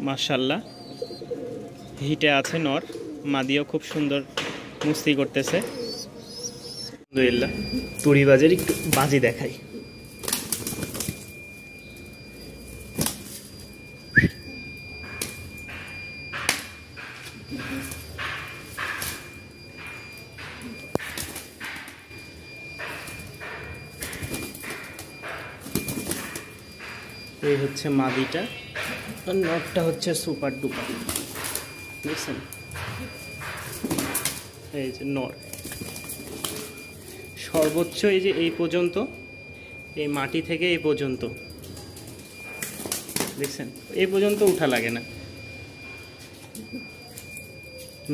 মাশাআল্লাহ হিটে আছে নর, মাদিও খুব সুন্দর মুস্তি করতেছে। আলহামদুলিল্লাহ। তুড়িবাজের একটু বাজি দেখাই। এই হচ্ছে মাদিটা, আর নটটা হচ্ছে সুপার ডুপার। বুঝছেন, এই যে নর সর্বোচ্চ এই যে এই পর্যন্ত, এই মাটি থেকে এই পর্যন্ত দেখছেন, এই পর্যন্ত উঠা লাগে না।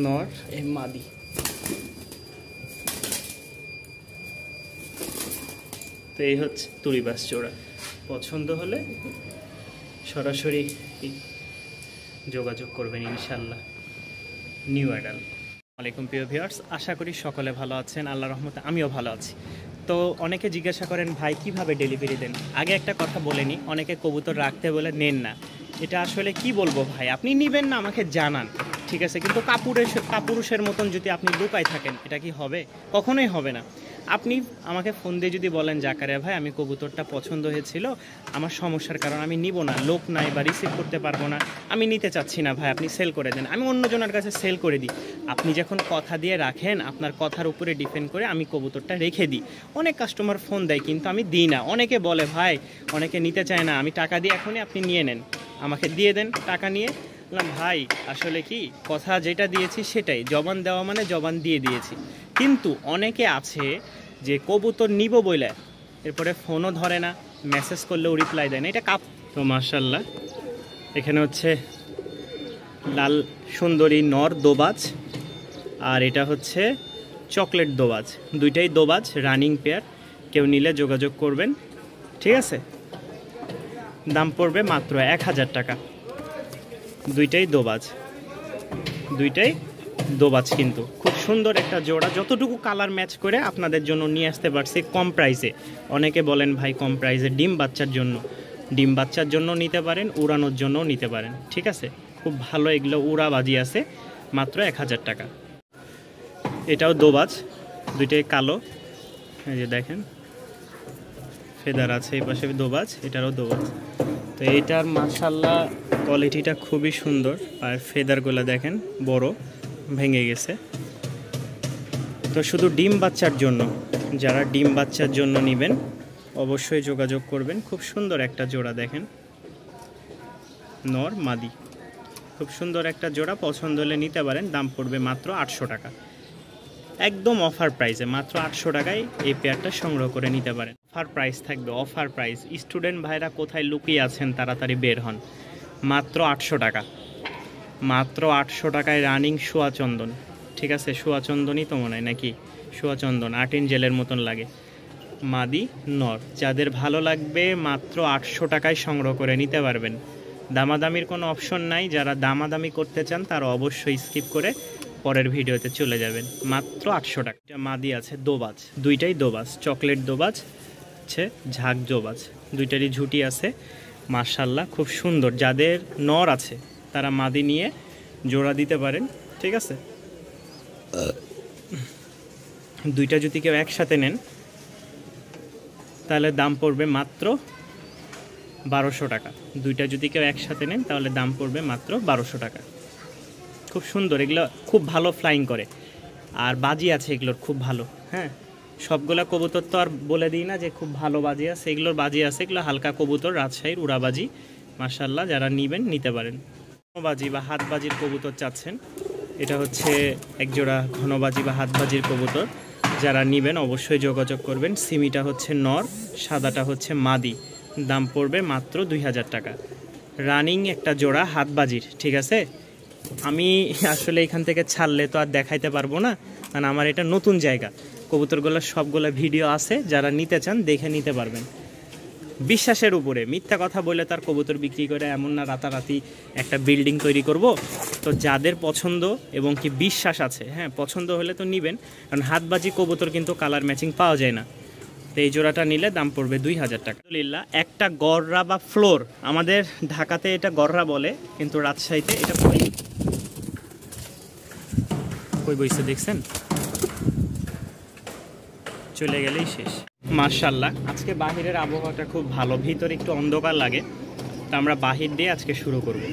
নর এই মাদি। তো এই হচ্ছে তুড়িবাজ জোড়া। পছন্দ হলে সরাসরি যোগাযোগ করবেন ইনশাল্লাহ। New adult. ওয়ালাইকুম প্রিয় ভিউয়ার্স, আশা করি সকলে ভালো আছেন, আল্লাহর রহমতে আমিও ভালো আছি। তো অনেকে জিজ্ঞাসা করেন ভাই কিভাবে ডেলিভারি দেন। আগে একটা কথা বলে নিই, অনেকে কবুতর রাখতে বলে নেন না। এটা আসলে কি বলবো ভাই, আপনি নেবেন না আমাকে জানান, ঠিক আছে, কিন্তু কাপুরুষের মতন যদি আপনি লুকায় থাকেন এটা কি হবে? কখনোই হবে না। আপনি আমাকে ফোন দিয়ে যদি বলেন জাকারিয়া ভাই আমি কবুতরটা পছন্দ হয়েছিল, আমার সমস্যার কারণ আমি নিব না, লোক নাই বা রিসিভ করতে পারবো না, আমি নিতে চাচ্ছি না ভাই, আপনি সেল করে দেন, আমি অন্যজনের কাছে সেল করে দিই। আপনি যখন কথা দিয়ে রাখেন, আপনার কথার উপরে ডিপেন্ড করে আমি কবুতরটা রেখে দিই। অনেক কাস্টমার ফোন দেয় কিন্তু আমি দিই না। অনেকে বলে ভাই, অনেকে নিতে চায় না, আমি টাকা দিয়ে এখনই আপনি নিয়ে নেন, আমাকে দিয়ে দেন টাকা নিয়ে। বললাম ভাই আসলে কি, কথা যেটা দিয়েছি সেটাই, জবান দেওয়া মানে জবান দিয়ে দিয়েছি। কিন্তু অনেকে আছে যে কবুতর নিব বলে এরপরে ফোনও ধরে না, মেসেজ করলেও রিপ্লাই দেয় না, এটা কাপ। তো মাশাআল্লাহ এখানে হচ্ছে লাল সুন্দরী নর দোবাজ, আর এটা হচ্ছে চকলেট দোবাজ। দুইটাই দোবাজ, রানিং পেয়ার। কেউ নিলে যোগাযোগ করবেন, ঠিক আছে। দাম পড়বে মাত্র 1000 টাকা। দুইটাই দোবাজ, দুইটাই দোবাজ, কিন্তু খুব সুন্দর একটা জোড়া। যতটুকু কালার ম্যাচ করে আপনাদের জন্য নিয়ে আসতে পারছি কম প্রাইসে। অনেকে বলেন ভাই কম প্রাইসে, ডিম বাচ্চার জন্য নিতে পারেন, উড়ানোর জন্য নিতে পারেন, ঠিক আছে। খুব ভালো এগুলো উড়াবাজি আছে, মাত্র 1000 টাকা। এটাও দোবাজ, দুইটাই কালো, এই যে দেখেন ফেদার আছে, এই পাশে দোবাজ, এটারও দোবাজ। তো এইটার মাশাআল্লাহ কোয়ালিটিটা খুবই সুন্দর, আর ফেদারগুলো দেখেন বড়, ভেঙে গেছে। তো শুধু ডিম বাচ্চার জন্য, যারা ডিম বাচ্চার জন্য নেবেন অবশ্যই যোগাযোগ করবেন। খুব সুন্দর একটা জোড়া দেখেন, নর মাদি, খুব সুন্দর একটা জোড়া। পছন্দ হলে নিতে পারেন। দাম পড়বে মাত্র 800 টাকা, একদম অফার প্রাইসে। মাত্র 800 টাকায় এই পেয়ারটা সংগ্রহ করে নিতে পারেন। অফার প্রাইস থাকবে, অফার প্রাইস। স্টুডেন্ট ভাইরা কোথায় লুকিয়ে আছেন তাড়াতাড়ি বের হন। মাত্র 800 টাকা, মাত্র 800 টাকায় রানিং সোয়াচন্দন, ঠিক আছে। সোয়াচন্দনই তো মনে হয় নাকি, সোয়াচন্দন 8 ইঞ্চেলের মতন লাগে। মাদি নর, যাদের ভালো লাগবে মাত্র 800 টাকায় সংগ্রহ করে নিতে পারবেন। দামাদামির কোনো অপশন নাই। যারা দামাদামি করতে চান তারা অবশ্যই স্কিপ করে পরের ভিডিওতে চলে যাবেন। মাত্র 800 টাকা। এটা মাদি আছে দোবাজ, দুইটাই দোবাজ, চকলেট দোবাজ হচ্ছে ঝাঁক দোবাজ, দুইটারই ঝুটি আছে। মাশাআল্লাহ খুব সুন্দর। যাদের নর আছে তারা মাদি নিয়ে জোড়া দিতে পারেন, ঠিক আছে। দুইটা যদি কেউ একসাথে নেন তাহলে দাম পড়বে মাত্র 1200 টাকা। দুইটা যদি কেউ একসাথে নেন তাহলে দাম পড়বে মাত্র 1200 টাকা। খুব সুন্দর, এগুলো খুব ভালো ফ্লাইং করে, আর বাজি আছে এগুলোর খুব ভালো। হ্যাঁ, সবগুলা কবুতর তো আর বলে দিই না যে খুব ভালো বাজি আছে, এগুলোর বাজি আছে। এগুলো হালকা কবুতর, রাজশাহীর উড়াবাজি। মাশাআল্লাহ যারা নিবেন নিতে পারেন। ঘনবাজি বা হাতবাজির কবুতর চাচ্ছেন, এটা হচ্ছে একজোড়া ঘনবাজি বা হাতবাজির কবুতর। যারা নিবেন অবশ্যই যোগাযোগ করবেন। সিমিটা হচ্ছে নর, সাদাটা হচ্ছে মাদি। দাম পড়বে মাত্র 2000 টাকা। রানিং একটা জোড়া হাতবাজির, ঠিক আছে। আমি আসলে এখান থেকে ছাড়লে তো আর দেখাইতে পারবো না, কারণ আমার এটা নতুন জায়গা। কবুতরগুলো সবগুলো ভিডিও আছে, যারা নিতে চান দেখে নিতে পারবেন। বিশ্বাসের উপরে, মিথ্যা কথা বলে তার কবুতর বিক্রি করে এমন না রাতারাতি একটা বিল্ডিং তৈরি করব। তো যাদের পছন্দ এবং কি বিশ্বাস আছে, হ্যাঁ পছন্দ হলে তো নিবেন, কারণ হাতবাজি কবুতর কিন্তু কালার ম্যাচিং পাওয়া যায় না। তো এই জোড়াটা নিলে দাম পড়বে 2000 টাকা। আলহামদুলিল্লাহ, একটা গররা বা ফ্লোর, আমাদের ঢাকাতে এটা গররা বলে, কিন্তু রাজশাহীতে এটা কই বইছে দেখছেন, চলে গেলেই শেষ। মাশাআল্লাহ, আজকে বাহিরের আবহাওয়াটা খুব ভালো, ভিতরে একটু অন্ধকার লাগে, তো আমরা বাহির দিয়ে আজকে শুরু করব।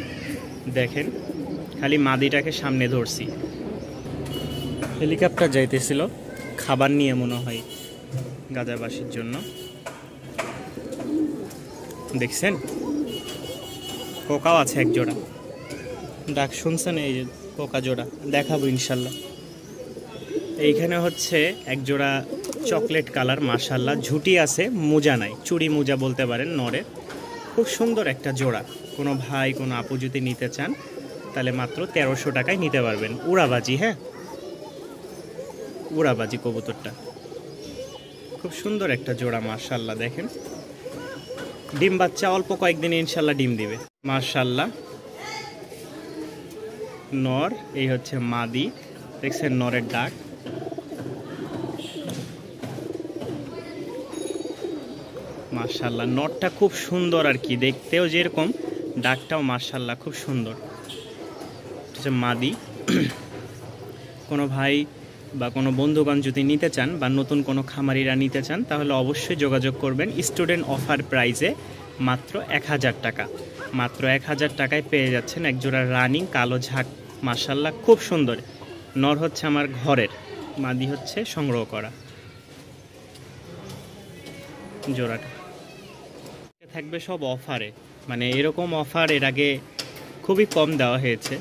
দেখেন খালি মাদিটাকে সামনে ধরছি, হেলিকপ্টার যাইতেছিল খাবার নিয়ে মনে হয় গাজাবাসীর জন্য। দেখছেন কোকাও আছে এক জোড়া, ডাক শুনছেন, এই যে কোকা জোড়া দেখাবো ইনশাল্লাহ। এইখানে হচ্ছে এক জোড়া চকলেট কালার, মাশাআল্লাহ, ঝুটি আছে, মোজা নাই, চুড়ি মোজা বলতে পারেন নরের, খুব সুন্দর একটা জোড়া। কোনো ভাই কোনো আপু যদি নিতে চান তাহলে মাত্র 1300 টাকায় নিতে পারবেন। উড়াবাজি, হ্যাঁ উড়াবাজি কবুতরটা খুব সুন্দর একটা জোড়া, মাশাআল্লাহ। দেখেন ডিম বাচ্চা অল্প কয়েকদিনে ইনশাল্লাহ ডিম দিবে, মাশাআল্লাহ। নর, এই হচ্ছে মাদি, দেখছেন নরের ডাক, মাশাআল্লাহ। নরটা খুব সুন্দর আর কি, দেখতেও যেরকম ডাকটাও মাশাআল্লাহ খুব সুন্দর। হচ্ছে মাদি। কোনো ভাই বা কোনো বন্ধুগণ যদি নিতে চান বা নতুন কোনো খামারিরা নিতে চান তাহলে অবশ্যই যোগাযোগ করবেন। স্টুডেন্ট অফার প্রাইসে মাত্র 1000 টাকা, মাত্র 1000 টাকায় পেয়ে যাচ্ছেন এক জোড়া রানিং কালো ঝাঁক, মাশাআল্লাহ খুব সুন্দর। নর হচ্ছে আমার ঘরের, মাদি হচ্ছে সংগ্রহ করা। জোড়াটা থাকবে সব অফারে, মানে এরকম অফার এর আগে খুবই কম দেওয়া হয়েছে।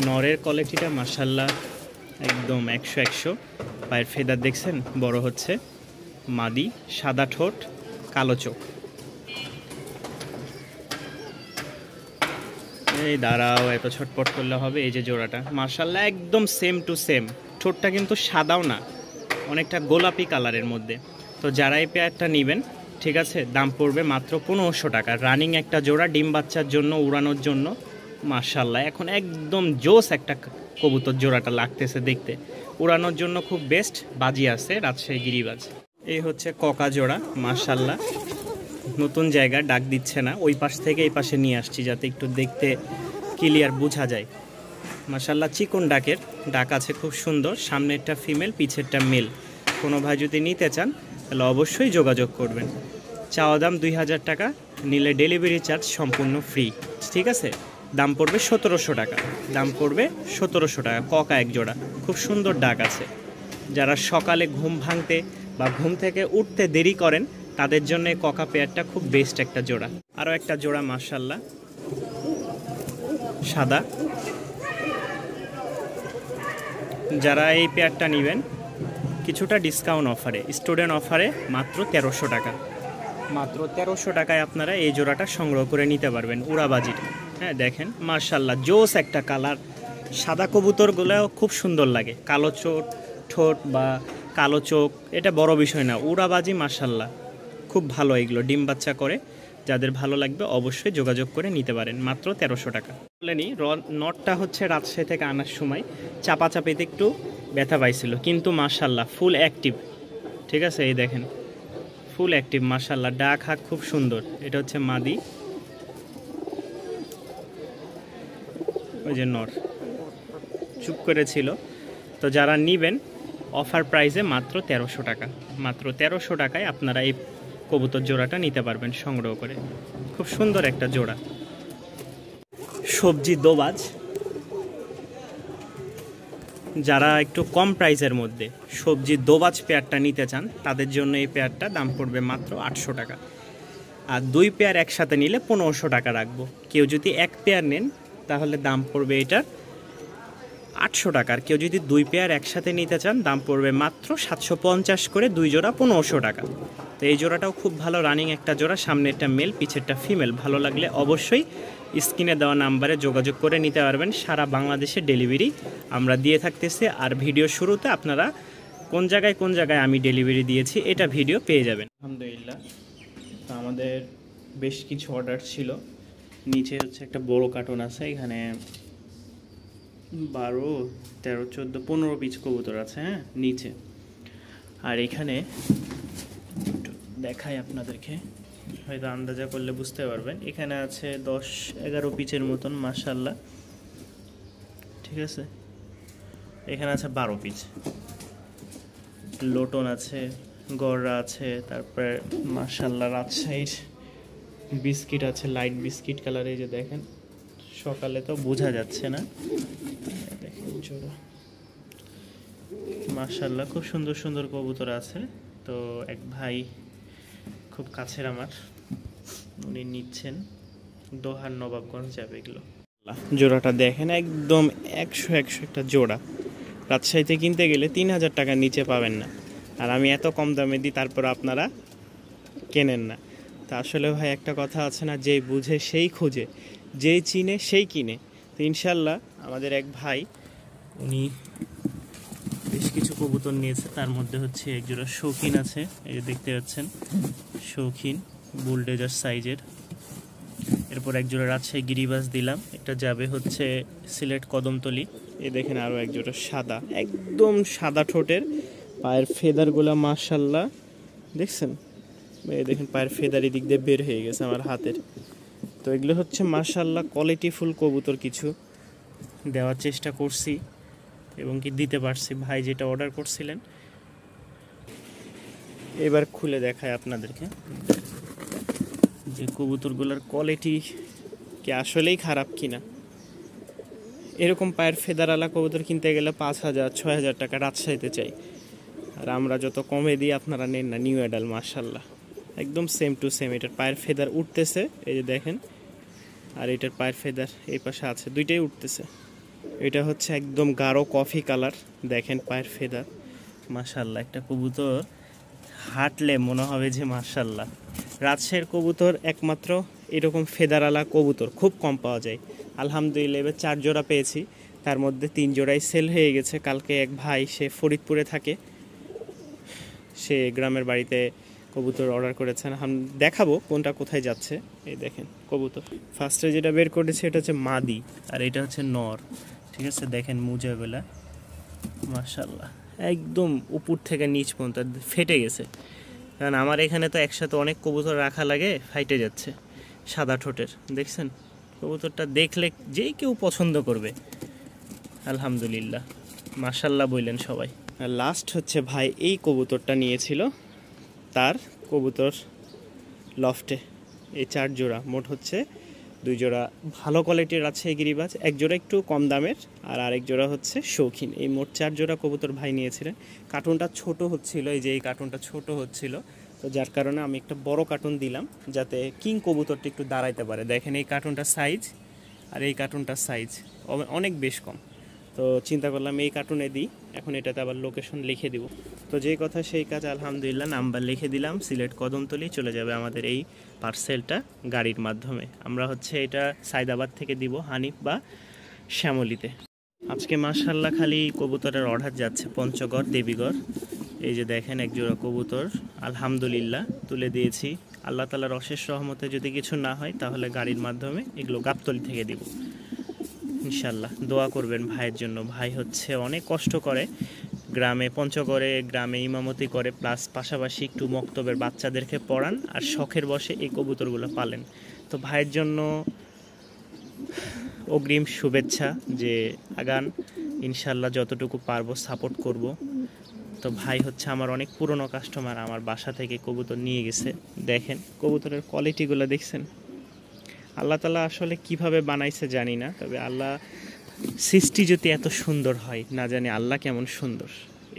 নরের কোয়ালিটিটা মাশাআল্লাহ একদম 100 পায়ের ফেদার দেখছেন বড় হচ্ছে। মাদি, সাদা ঠোঁট, কালো চোখ। এই দাঁড়াও, এত ছটপট করলে হবে। এই যে জোড়াটা মাশাআল্লাহ একদম সেম টু সেম, ঠোঁটটা কিন্তু সাদাও না, অনেকটা গোলাপি কালারের মধ্যে। তো যারা এই পেয়ারটা নেবেন, ঠিক আছে, দাম পড়বে মাত্র 1500 টাকা। রানিং একটা জোড়া, ডিম বাচ্চার জন্য, উড়ানোর জন্য, মাশাআল্লাহ এখন একদম জোস একটা কবুতর জোড়াটা লাগতেছে দেখতে। উড়ানোর জন্য খুব বেস্ট, বাজি আছে রাজশাহী গিরিবাজ। এই হচ্ছে ককা জোড়া, মাশাআল্লাহ নতুন জায়গা, ডাক দিচ্ছে না, ওই পাশ থেকে এই পাশে নিয়ে আসছি যাতে একটু দেখতে ক্লিয়ার বোঝা যায়। মাশাআল্লাহ চিকন ডাকের, ডাক আছে খুব সুন্দর, সামনেরটা ফিমেল পিছেরটা মেল। কোনো ভাই যদি নিতে চান তাহলে অবশ্যই যোগাযোগ করবেন। চাওয়া দাম 2000 টাকা, নিলে ডেলিভারি চার্জ সম্পূর্ণ ফ্রি, ঠিক আছে। দাম পড়বে 1700 টাকা, দাম পড়বে 1700 টাকা। ককা এক জোড়া, খুব সুন্দর ডাক আছে। যারা সকালে ঘুম ভাঙতে বা ঘুম থেকে উঠতে দেরি করেন তাদের জন্য ককা পেয়ারটা খুব বেস্ট একটা জোড়া। আরও একটা জোড়া মাশাআল্লাহ সাদা। যারা এই পেয়ারটা নেবেন কিছুটা ডিসকাউন্ট অফারে, স্টুডেন্ট অফারে মাত্র 1300 টাকা, মাত্র 1300 টাকায় আপনারা এই জোড়াটা সংগ্রহ করে নিতে পারবেন। উড়াবাজির, হ্যাঁ দেখেন মাশাআল্লাহ জোস একটা কালার। সাদা কবুতরগুলোও খুব সুন্দর লাগে, কালো ঠোঁট বা কালো চোখ এটা বড় বিষয় না। উড়াবাজি মাশাআল্লাহ খুব ভালো, এগুলো ডিম বাচ্চা করে। যাদের ভালো লাগবে অবশ্যই যোগাযোগ করে নিতে পারেন, মাত্র 1300 টাকা। বলেনি নটটা হচ্ছে রাজশাহী থেকে আনার সময় চাপাচাপিতে একটু ব্যথা পাইছিল, কিন্তু মাশাআল্লাহ ফুল অ্যাক্টিভ, ঠিক আছে। এই দেখেন ফুল অ্যাক্টিভ মাশাআল্লাহ, ডাক হাক খুব সুন্দর। এটা হচ্ছে মাদি, ওই যে নর চুপ করেছিল। তো যারা নেবেন অফার প্রাইসে মাত্র 1300 টাকা, মাত্র 1300 টাকায় আপনারা এই কবুতর জোড়াটা নিতে পারবেন সংগ্রহ করে। খুব সুন্দর একটা জোড়া। সবজি দোবাজ, যারা একটু কম প্রাইসের মধ্যে সবজি দোবাজ পেয়ারটা নিতে চান তাদের জন্য এই পেয়ারটা দাম পড়বে মাত্র 800 টাকা। আর 2 পেয়ার একসাথে নিলে 1500 টাকা রাখবো। কেউ যদি 1 পেয়ার নেন তাহলে দাম পড়বে এটার 800 টাকা। আর কেউ যদি 2 পেয়ার একসাথে নিতে চান দাম পড়বে মাত্র 750 করে, 2 জোড়া 1500 টাকা। তো এই জোড়াটাও খুব ভালো, রানিং একটা জোড়া, সামনেরটা মেল পিছেরটা ফিমেল। ভালো লাগলে অবশ্যই স্ক্রিনে দেওয়া নাম্বারে যোগাযোগ করে নিতে পারবেন। সারা বাংলাদেশে ডেলিভারি আমরা দিয়ে থাকতেছি। আর ভিডিও শুরুতে আপনারা কোন জায়গায় আমি ডেলিভারি দিয়েছি এটা ভিডিও পেয়ে যাবেন। আলহামদুলিল্লাহ, তো আমাদের বেশ কিছু অর্ডার ছিল। নিচে হচ্ছে একটা বড় কার্টন আছে, এখানে 12, 13, 14, 15 পিস কবুতর আছে, হ্যাঁ নিচে। আর এখানে দেখাই আপনাদেরকে, হয়তো আন্দাজা করলে বুঝতে পারবেন। এখানে আছে 10-11 পিচের মতন, মাশাআল্লাহ। ঠিক আছে, এখানে আছে 12 পিচ। লোটন আছে, গররা আছে, তারপরে মাশাআল্লাহ রাজশাহীর বিস্কিট আছে, লাইট বিস্কিট কালার। এই যে দেখেন, সকালে তো বোঝা যাচ্ছে না, দেখেন জোড়া মাশাআল্লাহ। খুব সুন্দর সুন্দর কবুতর আছে। তো এক ভাই খুব কাছের আমার, উনি নিচ্ছেন, দোহার নবাবগঞ্জ যাবে এগুলো। জোড়াটা দেখেন, একদম 100 একটা জোড়া। রাজশাহীতে কিনতে গেলে 3000 টাকার নিচে পাবেন না, আর আমি এত কম দামে দিই, তারপর আপনারা কেনেন না। তা আসলে ভাই একটা কথা আছে না, যেই বুঝে সেই খুঁজে, যেই চিনে সেই কিনে। তো ইনশাল্লাহ আমাদের এক ভাই, উনি বেশ কিছু কবুতর নিয়েছে, তার মধ্যে হচ্ছে একজোড়া শৌখিন আছে, এই যে দেখতে পাচ্ছেন, শৌখিন বুলডেজার সাইজের। এরপর একজোড়া রাজশাহী গিরিবাজ দিলাম, একটা যাবে হচ্ছে সিলেট কদমতলি। এই দেখেন আরও একজোড়া সাদা, একদম সাদা ঠোঁটের, পায়ের ফেদারগুলা মাশাআল্লাহ দেখছেন। এই দেখেন পায়ের ফেদার এদিক দিয়ে বের হয়ে গেছে আমার হাতের। তো এগুলো হচ্ছে মাশাআল্লাহ কোয়ালিটিফুল কবুতর, কিছু দেওয়ার চেষ্টা করছি এবং কি দিতে পারছি, ভাই যেটা অর্ডার করছিলেন। এবার খুলে দেখায় আপনাদেরকে যে কবুতরগুলোর কোয়ালিটি কি আসলেই খারাপ কিনা। এরকম পায়ের ফেদারওয়ালা কবুতর কিনতে গেলে 5000-6000 টাকা রাজশাহীতে চাই, আর আমরা যত কমে দিই আপনারা নেন না। নিউ অ্যাডাল মাশাআল্লাহ একদম সেম টু সেম। এটার পায়ের ফেদার উঠতেছে, এই যে দেখেন, আর এটার পায়ের ফেদার এই পাশে আছে, দুইটাই উঠতেছে। এটা হচ্ছে একদম গাঢ় কফি কালার, দেখেন পায়ের ফেদার মাশাআল্লাহ। একটা কবুতর হাঁটলে মনে হবে যে মাশাআল্লাহ। রাজশাহীর কবুতর একমাত্র এরকম ফেদারওয়ালা কবুতর খুব কম পাওয়া যায়। আলহামদুলিল্লাহ এবার 4 জোড়া পেয়েছি, তার মধ্যে 3 জোড়াই সেল হয়ে গেছে। কালকে এক ভাই, সে ফরিদপুরে থাকে, সে গ্রামের বাড়িতে কবুতর অর্ডার করেছেন। দেখাবো কোনটা কোথায় যাচ্ছে। এই দেখেন কবুতর, ফার্স্টে যেটা বের করেছে এটা হচ্ছে মাদি, আর এটা হচ্ছে নর। ঠিক আছে, দেখেন মুজাগুলা মাশাআল্লাহ একদম উপর থেকে নিচ পর্যন্ত ফেটে গেছে। কারণ আমার এখানে তো একসাথে অনেক কবুতর রাখা লাগে, ফাইটে যাচ্ছে। সাদা ঠোঁটের দেখছেন, কবুতরটা দেখলে যেই কেউ পছন্দ করবে। আলহামদুলিল্লাহ মাশাআল্লাহ বললেন সবাই। আর লাস্ট হচ্ছে ভাই এই কবুতরটা নিয়েছিল, তার কবুতর লফটে এই 4 জোড়া, মোট হচ্ছে 2 জোড়া ভালো কোয়ালিটির আছে গিরিবাজ, 1 জোড়া একটু কম দামের, আর আরেক জোড়া হচ্ছে শৌখিন। এই মোট 4 জোড়া কবুতর ভাই নিয়েছিলেন। কার্টুনটা ছোট হচ্ছিল, এই যে এই কার্টুনটা ছোট হচ্ছিল, তো যার কারণে আমি একটা বড় কার্টুন দিলাম, যাতে কিং কবুতরটা একটু দাঁড়াইতে পারে। দেখেন এই কার্টুনটার সাইজ আর এই কার্টুনটার সাইজ অনেক বেশ কম, তো চিন্তা করলাম এই কার্টুনে দিই। এখন এটাতে আবার লোকেশন লিখে দিব, তো যেই কথা সেই কাজ। আলহামদুলিল্লাহ নাম্বার লিখে দিলাম, সিলেট কদমতলি চলে যাবে আমাদের এই পার্সেলটা গাড়ির মাধ্যমে। আমরা হচ্ছে এটা সাইদাবাদ থেকে দিব হানিফ বা শ্যামলীতে। আজকে মাশাআল্লাহ খালি কবুতরের অর্ডার যাচ্ছে পঞ্চগড়, দেবীগড়। এই যে দেখেন এক জোড়া কবুতর আলহামদুলিল্লাহ তুলে দিয়েছি। আল্লাহ তাআলার অশেষ রহমতে যদি কিছু না হয়, তাহলে গাড়ির মাধ্যমে এগুলো গাবতলী থেকে দিব ইনশাল্লাহ। দোয়া করবেন ভাইয়ের জন্য, ভাই হচ্ছে অনেক কষ্ট করে, গ্রামে পঞ্চগড়ে গ্রামে ইমামতি করে, প্লাস পাশাপাশি একটু মক্তবের বাচ্চাদেরকে পড়ান, আর শখের বসে এই কবুতরগুলো পালেন। তো ভাইয়ের জন্য অগ্রিম শুভেচ্ছা, যে আগান ইনশাল্লাহ, যতটুকু পারবো সাপোর্ট করব। তো ভাই হচ্ছে আমার অনেক পুরনো কাস্টমার, আমার বাসা থেকে কবুতর নিয়ে গেছে। দেখেন কবুতরের কোয়ালিটিগুলো দেখছেন, আল্লাহ তাআলা আসলে কিভাবে বানাইছে জানি না, তবে আল্লাহ সৃষ্টি যদি এত সুন্দর হয়, না জানি আল্লাহ কেমন সুন্দর।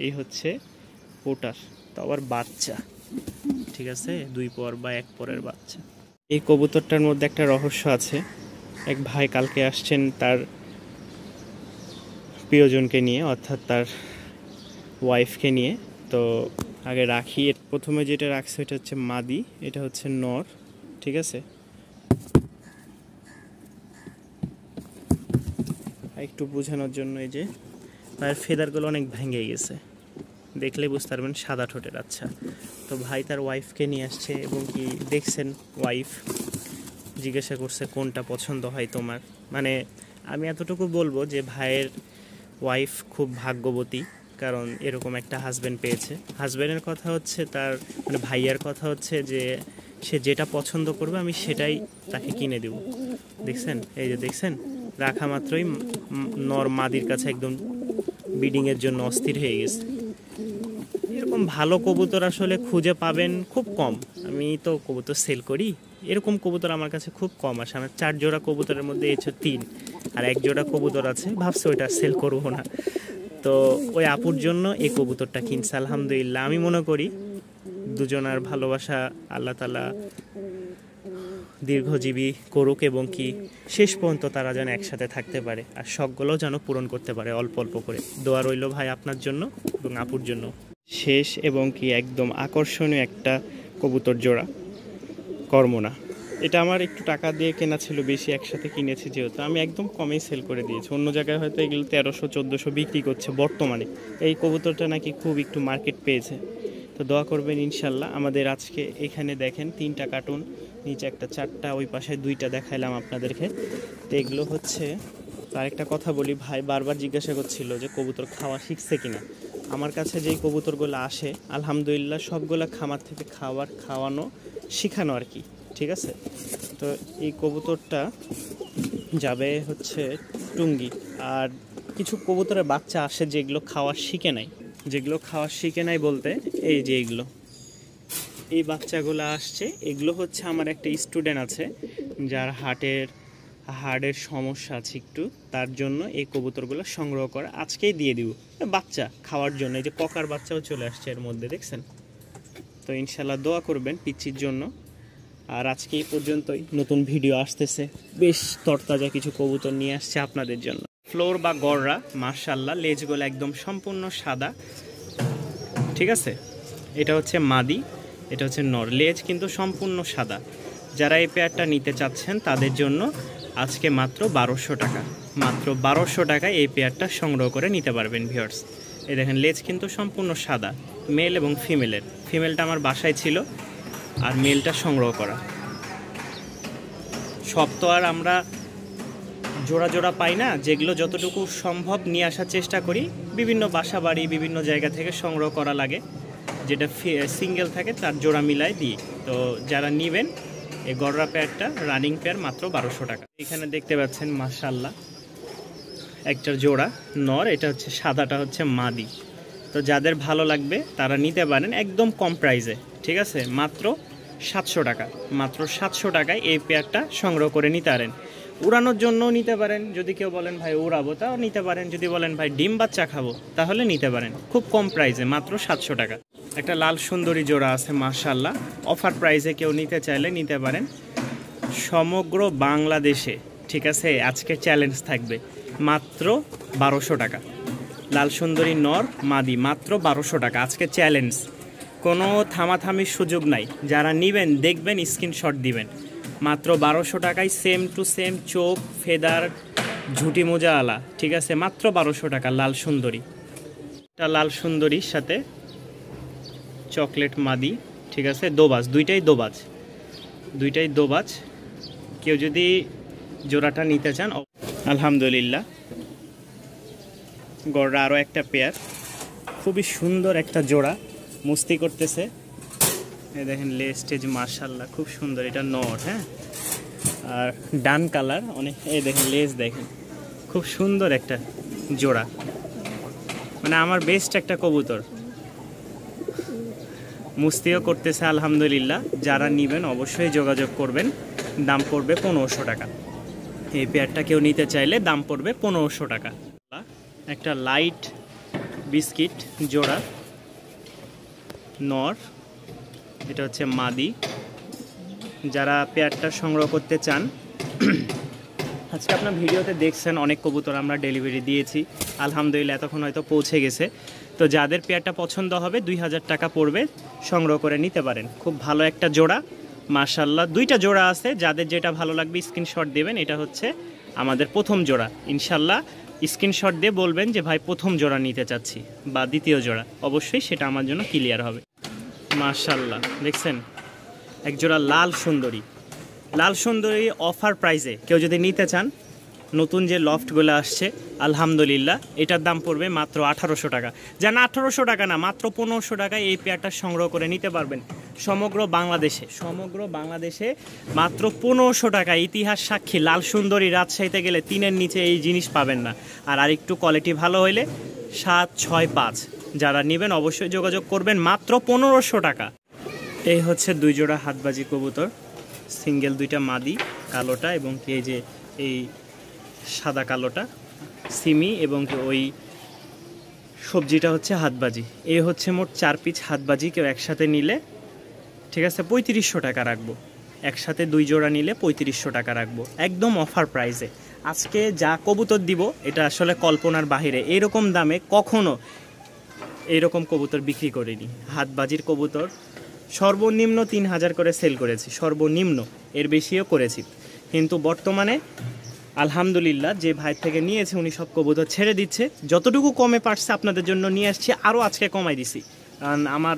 এই হচ্ছে পোটার, তো আবার বাচ্চা, ঠিক আছে 2 পর বা 1 পরের বাচ্চা। এই কবুতরটার মধ্যে একটা রহস্য আছে। এক ভাই কালকে আসছেন তার প্রিয়জনকে নিয়ে, অর্থাৎ তার ওয়াইফকে নিয়ে। তো আগে রাখি, প্রথমে যেটা রাখছে এটা হচ্ছে মাদি, এটা হচ্ছে নর। ঠিক আছে, একটু বোঝানোর জন্য, এই যে পায়ের ফেদারগুলো অনেক ভেঙে গেছে, দেখলে বুঝতে পারবেন সাদা ঠোঁটের। আচ্ছা, তো ভাই তার ওয়াইফকে নিয়ে আসছে, এবং কি দেখছেন ওয়াইফ জিজ্ঞাসা করছে কোনটা পছন্দ হয় তোমার। মানে আমি এতটুকু বলবো যে ভাইয়ের ওয়াইফ খুব ভাগ্যবতী, কারণ এরকম একটা হাজব্যান্ড পেয়েছে। হাজব্যান্ডের কথা হচ্ছে তার মানে ভাইয়ার কথা হচ্ছে যে সে যেটা পছন্দ করবে আমি সেটাই তাকে কিনে দেব। দেখছেন, এই যে দেখছেন, রাখা মাত্রই নর মাদির কাছে একদম ব্রিডিংয়ের জন্য অস্থির হয়ে গেছে। এরকম ভালো কবুতর আসলে খুঁজে পাবেন খুব কম। আমি তো কবুতর সেল করি, এরকম কবুতর আমার কাছে খুব কম আসে। আমার 4 জোড়া কবুতরের মধ্যে এই 3 আর 1 জোড়া কবুতর আছে, ভাবছি ওইটা সেল করবো না। তো ওই আপুর জন্য এই কবুতরটা কিনছে। আলহামদুলিল্লাহ, আমি মনে করি দুজনার ভালোবাসা আল্লাহ তাআলা দীর্ঘজীবী করুক এবং কি শেষ পর্যন্ত তারা যেন একসাথে থাকতে পারে আর শখগুলোও যেন পূরণ করতে পারে অল্প অল্প করে। দোয়া রইল ভাই আপনার জন্য এবং আপুর জন্য। শেষ এবং কি একদম আকর্ষণীয় একটা কবুতর জোড়া, কর্মনা। এটা আমার একটু টাকা দিয়ে কেনা ছিল, বেশি একসাথে কিনেছি যেহেতু, আমি একদম কমেই সেল করে দিয়েছি। অন্য জায়গায় হয়তো এগুলো 1300-1400 বিক্রি করছে বর্তমানে। এই কবুতরটা নাকি খুব একটু মার্কেট পেয়েছে। তো দোয়া করবেন ইনশাল্লাহ। আমাদের আজকে এখানে দেখেন 3টা কার্টুন, নিচে একটা 4টা, ওই পাশে 2টা দেখাইলাম আপনাদেরকে। তো এগুলো হচ্ছে, আরেকটা কথা বলি, ভাই বারবার জিজ্ঞাসা করছিল যে কবুতর খাওয়া শিখছে কিনা। আমার কাছে যেই কবুতরগুলো আসে আলহামদুলিল্লাহ সবগুলো খামার থেকে খাওয়ানো শেখানো আর কি, ঠিক আছে। তো এই কবুতরটা যাবে হচ্ছে টুঙ্গি। আর কিছু কবুতরের বাচ্চা আসে যেগুলো খাওয়া শিখে নাই বলতে এই যে এই বাচ্চাগুলো আসছে। এগুলো হচ্ছে আমার একটা স্টুডেন্ট আছে যার হার্টের সমস্যা আছে একটু, তার জন্য এই কবুতরগুলো সংগ্রহ করা, আজকেই দিয়ে দিব বাচ্চা খাওয়ার জন্য। এই যে ককার বাচ্চাও চলে আসছে এর মধ্যে, দেখছেন। তো ইনশাল্লাহ দোয়া করবেন পিচ্চির জন্য। আর আজকে এই পর্যন্তই, নতুন ভিডিও আসতেছে, বেশ তরতাজা কিছু কবুতর নিয়ে আসছে আপনাদের জন্য। ফ্লোর বা গররা মাশাআল্লাহ, লেজগুলো একদম সম্পূর্ণ সাদা, ঠিক আছে। এটা হচ্ছে মাদি, এটা হচ্ছে নর, লেজ কিন্তু সম্পূর্ণ সাদা। যারা এই পেয়ারটা নিতে চাচ্ছেন তাদের জন্য আজকে মাত্র 1200 টাকা, মাত্র 1200 টাকায় এই পেয়ারটা সংগ্রহ করে নিতে পারবেন ভিউয়ার্স। এই দেখেন লেজ কিন্তু সম্পূর্ণ সাদা, মেল এবং ফিমেলটা আমার বাসায় ছিল আর মেলটা সংগ্রহ করা। সব তো আর আমরা জোড়া জোড়া পাই না, যেগুলো যতটুকু সম্ভব নিয়ে আসার চেষ্টা করি। বিভিন্ন বাসা বাড়ি বিভিন্ন জায়গা থেকে সংগ্রহ করা লাগে, যেটা সিঙ্গেল থাকে তার জোড়া মিলাই দিই। তো যারা নেবেন এই গররা পেয়ারটা রানিং পেয়ার মাত্র 1200 টাকা। এখানে দেখতে পাচ্ছেন মাশাআল্লাহ একটা জোড়া নর, এটা হচ্ছে সাদাটা হচ্ছে মাদি। তো যাদের ভালো লাগবে তারা নিতে পারেন একদম কম প্রাইসে, ঠিক আছে। মাত্র 700 টাকা, মাত্র 700 টাকায় এই পেয়ারটা সংগ্রহ করে নিতে পারেন। উড়ানোর জন্যও নিতে পারেন, যদি কেউ বলেন ভাই উড়াবো তাও নিতে পারেন, যদি বলেন ভাই ডিম বাচ্চা খাবো তাহলে নিতে পারেন, খুব কম প্রাইসে মাত্র 700 টাকা। একটা লাল সুন্দরী জোড়া আছে মাশাআল্লাহ, অফার প্রাইসে কেউ নিতে চাইলে নিতে পারেন সমগ্র বাংলাদেশে, ঠিক আছে। আজকে চ্যালেঞ্জ থাকবে মাত্র 1200 টাকা। লাল সুন্দরী নর মাদি মাত্র 1200 টাকা, আজকে চ্যালেঞ্জ, কোনো থামাথামির সুযোগ নাই। যারা নেবেন দেখবেন স্ক্রিনশট দিবেন, মাত্র 1200 টাকায় সেম টু সেম চোখ ফেদার ঝুটি মোজা আলা, ঠিক আছে, মাত্র 1200 টাকা। লাল সুন্দরী, এটা লাল সুন্দরীর সাথে চকলেট মাদি, ঠিক আছে, দোবাজ, দুইটাই দোবাজ। কেউ যদি জোড়াটা নিতে চান আলহামদুলিল্লাহ। গড়রা আরও একটা পেয়ার, খুবই সুন্দর একটা জোড়া, মস্তি করতেছে। এই দেখেন লেজ টেজ মাশাআল্লাহ খুব সুন্দর, এটা নর, হ্যাঁ, আর ডান কালার অনেক। এই দেখেন লেজ দেখেন, খুব সুন্দর একটা জোড়া, মানে আমার বেস্ট একটা কবুতর, মুস্তিও করতেছে আলহামদুলিল্লাহ। যারা নেবেন অবশ্যই যোগাযোগ করবেন, দাম পড়বে 1500 টাকা। এই পেয়ারটা কেউ নিতে চাইলে দাম পড়বে 1500 টাকা। একটা লাইট বিস্কিট জোড়া নর, এটা হচ্ছে মাদি। যারা পেয়ারটা সংগ্রহ করতে চান, আজকে আপনার ভিডিওতে দেখছেন অনেক কবুতর আমরা ডেলিভারি দিয়েছি আলহামদুলিল্লাহ, এতক্ষণ হয়তো পৌঁছে গেছে। তো যাদের পেয়ারটা পছন্দ হবে 2000 টাকা পড়বে, সংগ্রহ করে নিতে পারেন। খুব ভালো একটা জোড়া মাশাআল্লাহ, 2টা জোড়া আছে, যাদের যেটা ভালো লাগবে স্ক্রিনশট দেবেন। এটা হচ্ছে আমাদের প্রথম জোড়া, ইনশাল্লাহ স্ক্রিনশট দিয়ে বলবেন যে ভাই প্রথম জোড়া নিতে চাচ্ছি বা দ্বিতীয় জোড়া, অবশ্যই সেটা আমার জন্য ক্লিয়ার হবে। মাশাআল্লাহ দেখছেন এক জোড়া লাল সুন্দরী অফার প্রাইসে কেউ যদি নিতে চান নতুন যে লফটগুলো আসছে আলহামদুলিল্লাহ, এটার দাম পড়বে মাত্র 1800 টাকা। যেন 1800 টাকা না, মাত্র 1500 টাকায় এই পেয়ারটা সংগ্রহ করে নিতে পারবেন সমগ্র বাংলাদেশে মাত্র 1500 টাকা। ইতিহাস সাক্ষী লাল সুন্দরী রাজশাহীতে গেলে 3-এর নিচে এই জিনিস পাবেন না। আর আরেকটু কোয়ালিটি ভালো হইলে 765। যারা নেবেন অবশ্যই যোগাযোগ করবেন, মাত্র 1500 টাকা। এই হচ্ছে 2 জোড়া হাতবাজি কবুতর, সিঙ্গেল 2টা মাদি, কালোটা এবং এই যে এই সাদা কালোটা সিমি, এবং ওই সবজিটা হচ্ছে হাতবাজি। এই হচ্ছে মোট 4 পিস হাতবাজি। কেউ একসাথে নিলে ঠিক আছে 3500 টাকা রাখবো, একসাথে 2 জোড়া নিলে 3500 টাকা রাখবো, একদম অফার প্রাইসে। আজকে যা কবুতর দিব এটা আসলে কল্পনার বাহিরে। এরকম দামে কখনো এইরকম কবুতর বিক্রি করিনি। হাতবাজির কবুতর সর্বনিম্ন 3000 করে সেল করেছি, সর্বনিম্ন, এর বেশিও করেছি। কিন্তু বর্তমানে আলহামদুলিল্লাহ যে ভাই থেকে নিয়েছে উনি সব কবুতর ছেড়ে দিচ্ছে, যতটুকু কমে পারছে আপনাদের জন্য নিয়ে আসছি, আরও আজকে কমাই দিছি। কারণ আমার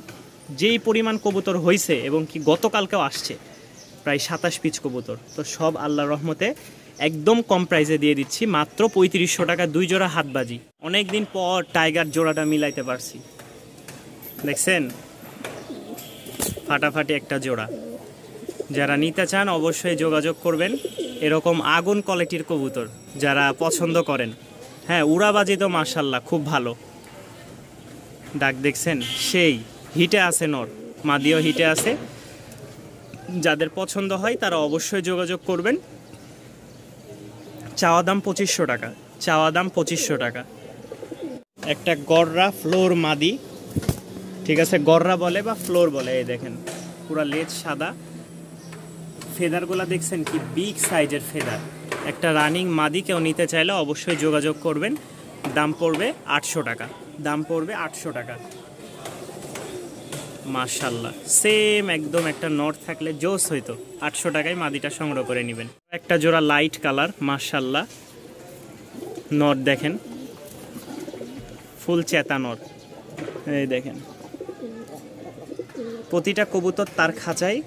যেই পরিমাণ কবুতর হয়েছে এবং কি গতকালকেও আসছে প্রায় 27 পিস কবুতর, তো সব আল্লাহর রহমতে একদম কম প্রাইসে দিয়ে দিচ্ছি, মাত্র 3500 টাকা 2 জোড়া হাতবাজি। অনেক দিন পর টাইগার জোড়াটা মিলাইতে পারছি, দেখছেন ফাটাফাটি একটা জোড়া। যারা নিতে চান অবশ্যই যোগাযোগ করবেন। এরকম আগুন কোয়ালিটির কবুতর যারা পছন্দ করেন, হ্যাঁ উড়াবাজি তো মাশাল্লাহ খুব ভালো। ডাক দেখছেন সেই হিটে আছে, নর মাদিও হিটে আছে। যাদের পছন্দ হয় তারা অবশ্যই যোগাযোগ করবেন। চাওয়া দাম 2500 টাকা, চাওয়া দাম 2500 টাকা। একটা গররা ফ্লোর মাদি, ঠিক আছে, গররা বলে বা ফ্লোর বলে। এই দেখেন পুরা লেজ সাদা, ফেদারগুলো দেখছেন কি বিগ সাইজের ফেদার। একটা রানিং মাদি কেউ নিতে চাইলে অবশ্যই যোগাযোগ করবেন। দাম পড়বে 800 টাকা, দাম পড়বে 800 টাকা। মাশাল্লাহ সেম একদম একটা নট থাকলে জোস হইতো। 800 টাকায় মাদিটা সংগ্রহ করে নেবেন। একটা জোড়া লাইট কালার, মাশাল্লাহ নট দেখেন ফুল চেতা নট। এই দেখেন প্রতিটা কবুতর তার খাঁচায়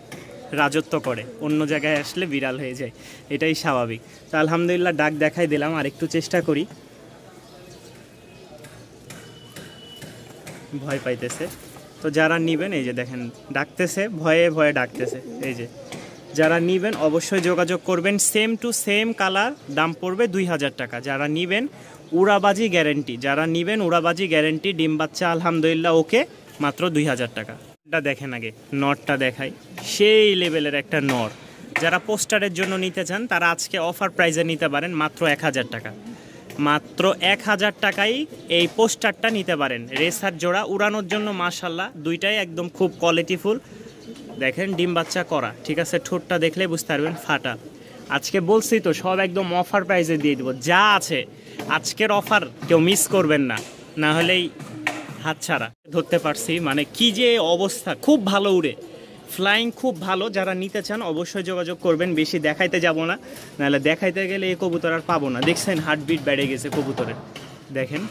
রাজত্ব করে, অন্য জায়গায় আসলে বিড়াল হয়ে যায়, এটাই স্বাভাবিক। তো আলহামদুলিল্লাহ ডাক দেখাই দিলাম, আর একটু চেষ্টা করি। ভয় পাইতেছে, তো যারা নিবেন এই যে দেখেন ডাকতেছে, ভয়ে ভয়ে ডাকতেছে। এই যে যারা নিবেন অবশ্যই যোগাযোগ করবেন। সেম টু সেম কালার, দাম পড়বে 2000 টাকা। যারা নিবেন উড়াবাজি গ্যারেন্টি, যারা নিবেন উড়াবাজি গ্যারেন্টি। ডিম বাচ্চা আলহামদুলিল্লাহ ওকে, মাত্র 2000 টাকা। এটা দেখেন আগে নটটা দেখাই, সেই লেভেলের একটা নর। যারা পোস্টারের জন্য নিতে চান তারা আজকে অফার প্রাইসে নিতে পারেন, মাত্র 1000 টাকা। মাত্র 1000 টাকায় এই পোস্টারটা নিতে পারেন। রেসার জোড়া উড়ানোর জন্য মাশাল্লাহ, দুইটাই একদম খুব কোয়ালিটিফুল। দেখেন ডিম বাচ্চা করা, ঠিক আছে, ঠোঁটটা দেখলে বুঝতে পারবেন ফাটা। আজকে বলছি তো সব একদম অফার প্রাইসে দিয়ে দেবো, যা আছে আজকের অফার কেউ মিস করবেন না, না হলেই হাতছাড়া। ধরতে পারছি মানে কি যে অবস্থা, খুব ভালো উড়ে, ফ্লাইং খুব ভালো। যারা নিতে চান অবশ্যই যোগাযোগ করবেন। বেশি দেখাইতে যাব না, নাহলে দেখাইতে গেলে এই কবুতর আর পাবো না। দেখছেন হার্টবিট বেড়ে গেছে কবুতরের, দেখেন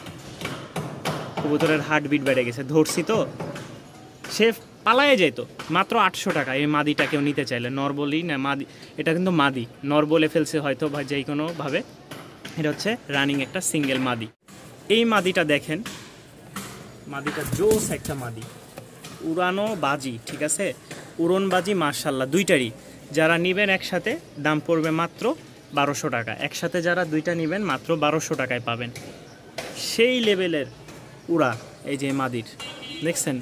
কবুতরের হার্টবিট বেড়ে গেছে। ধরছি তো সে পালায়ে যেত। মাত্র 800 টাকা এই মাদিটা কেউ নিতে চাইলে। নর বলি না মাদি, এটা কিন্তু মাদি, নর বলে ফেলছে হয়তো বা যে কোনোভাবে। এটা হচ্ছে রানিং একটা সিঙ্গেল মাদি। এই মাদিটা দেখেন, মাদিটা জোস একটা মাদি, উড়ানো বাজি, ঠিক আছে, উড়নবাজি মাশাল্লাহ দুইটারই। যারা নেবেন একসাথে দাম পড়বে মাত্র 1200 টাকা। একসাথে যারা দুইটা নেবেন মাত্র 1200 টাকায় পাবেন। সেই লেভেলের উড়া এই যে মাদির, দেখছেন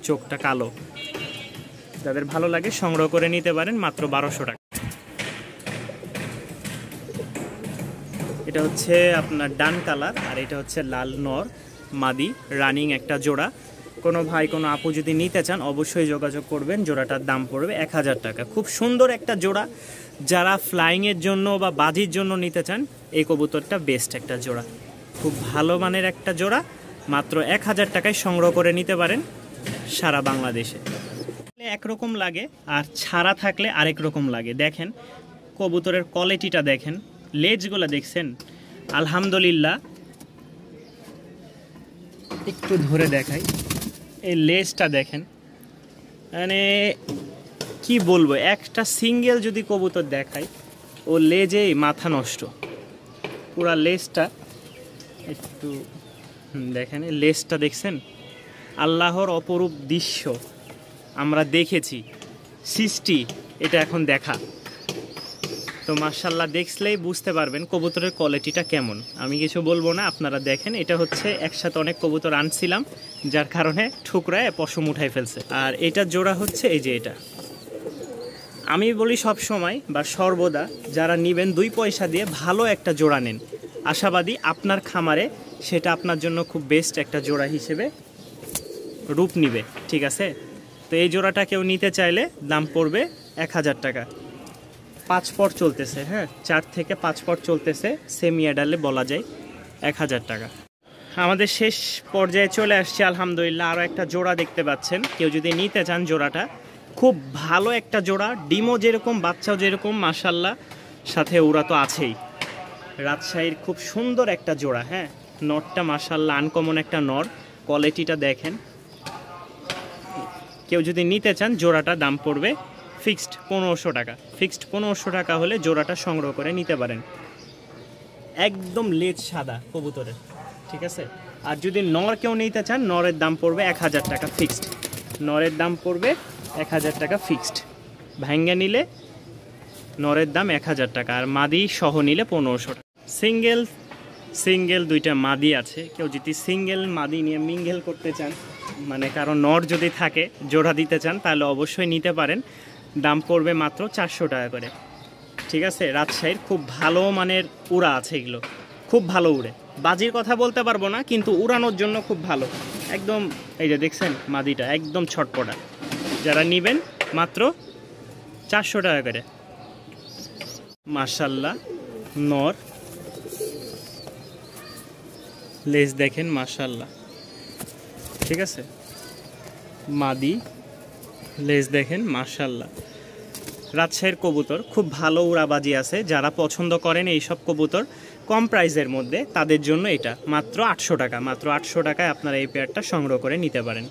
চোখটা কালো। যাদের ভালো লাগে সংগ্রহ করে নিতে পারেন, মাত্র 1200 টাকা। এটা হচ্ছে আপনার ডান কালার, আর এটা হচ্ছে লাল নর মাদি, রানিং একটা জোড়া। কোনো ভাই কোনো আপু যদি নিতে চান অবশ্যই যোগাযোগ করবেন। জোড়াটার দাম পড়বে 1000 টাকা। খুব সুন্দর একটা জোড়া। যারা ফ্লাইংয়ের জন্য বা বাজির জন্য নিতে চান এই কবুতরটা বেস্ট একটা জোড়া, খুব ভালো মানের একটা জোড়া। মাত্র 1000 টাকায় সংগ্রহ করে নিতে পারেন সারা বাংলাদেশে। একরকম লাগে আর ছাড়া থাকলে আরেক রকম লাগে। দেখেন কবুতরের কোয়ালিটিটা দেখেন, লেজগুলো দেখছেন আলহামদুলিল্লাহ। একটু ধরে দেখাই, এই লেজটা দেখেন, মানে কি বলবো, একটা সিঙ্গেল যদি কবুতর দেখাই ও লেজেই মাথা নষ্ট। পুরা লেজটা একটু দেখেন, লেজটা দেখছেন, আল্লাহর অপরূপ দৃশ্য আমরা দেখেছি, সৃষ্টি এটা এখন দেখা। তো মাশাআল্লাহ দেখলেই বুঝতে পারবেন কবুতরের কোয়ালিটিটা কেমন। আমি কিছু বলবো না, আপনারা দেখেন। এটা হচ্ছে একসাথে অনেক কবুতর আনছিলাম, যার কারণে ঠুকরায় পশম উঠাই ফেলছে। আর এটা জোড়া হচ্ছে এই যে এটা। আমি বলি সব সময় বা সর্বদা, যারা নেবেন 2 পয়সা দিয়ে ভালো একটা জোড়া নেন। আশাবাদী আপনার খামারে সেটা আপনার জন্য খুব বেস্ট একটা জোড়া হিসেবে রূপ নিবে, ঠিক আছে? তো এই জোড়াটা কেউ নিতে চাইলে দাম পড়বে 1000 টাকা। 5 পট চলতেছে, হ্যাঁ 4 থেকে 5 পট চলতেছে, সেমি অ্যাডালে বলা যায় 1000 টাকা। আমাদের শেষ পর্যায়ে চলে আসছে আলহামদুলিল্লাহ। আরও একটা জোড়া দেখতে পাচ্ছেন, কেউ যদি নিতে চান জোড়াটা, খুব ভালো একটা জোড়া, ডিমও যেরকম বাচ্চাও যেরকম মাশাআল্লাহ, সাথে ওরা তো আছেই। রাজশাহীর খুব সুন্দর একটা জোড়া, হ্যাঁ নরটা মাশাআল্লাহ আনকমন একটা নর, কোয়ালিটিটা দেখেন। কেউ যদি নিতে চান জোড়াটা দাম পড়বে ফিক্সড 1500 টাকা। ফিক্সড 1500 টাকা হলে জোড়াটা সংগ্রহ করে নিতে পারেন। একদম লেজ সাদা কবুতরের, ঠিক আছে? আর যদি নর কেউ নিতে চান, নরের দাম পড়বে 1000 টাকা ফিক্সড। নরের দাম পড়বে 1000 টাকা ফিক্সড। ভাঙ্গা নিলে নরের দাম 1000 টাকা, আর মাদি সহ নিলে 1500 টাকা। সিঙ্গেল 2টা মাদি আছে, কেউ যদি সিঙ্গেল মাদি নিয়ে মিঙ্গেল করতে চান, মানে কারণ নর যদি থাকে জোড়া দিতে চান, তাহলে অবশ্যই নিতে পারেন। দাম পড়বে মাত্র 400 টাকা করে, ঠিক আছে? রাজশাহীর খুব ভালো মানের উড়া আছে, এগুলো খুব ভালো উড়ে। বাজির কথা বলতে পারবো না, কিন্তু উড়ানোর জন্য খুব ভালো একদম। এই যে দেখছেন মাদিটা একদম ছটপটা। যারা নেবেন মাত্র 400 টাকা করে। মাশাআল্লাহ নর, লেজ দেখেন মাশাআল্লাহ, ঠিক আছে? মাদি, লেজ দেখেন মাশাআল্লাহ। রাজশাহীর কবুতর খুব ভালো উড়াবাজি আছে, যারা পছন্দ করেন এইসব কবুতর কম প্রাইসের মধ্যে, তাদের জন্য এটা মাত্র 800 টাকা। মাত্র 800 টাকায় আপনারা এই পেয়ারটা সংগ্রহ করে নিতে পারেন।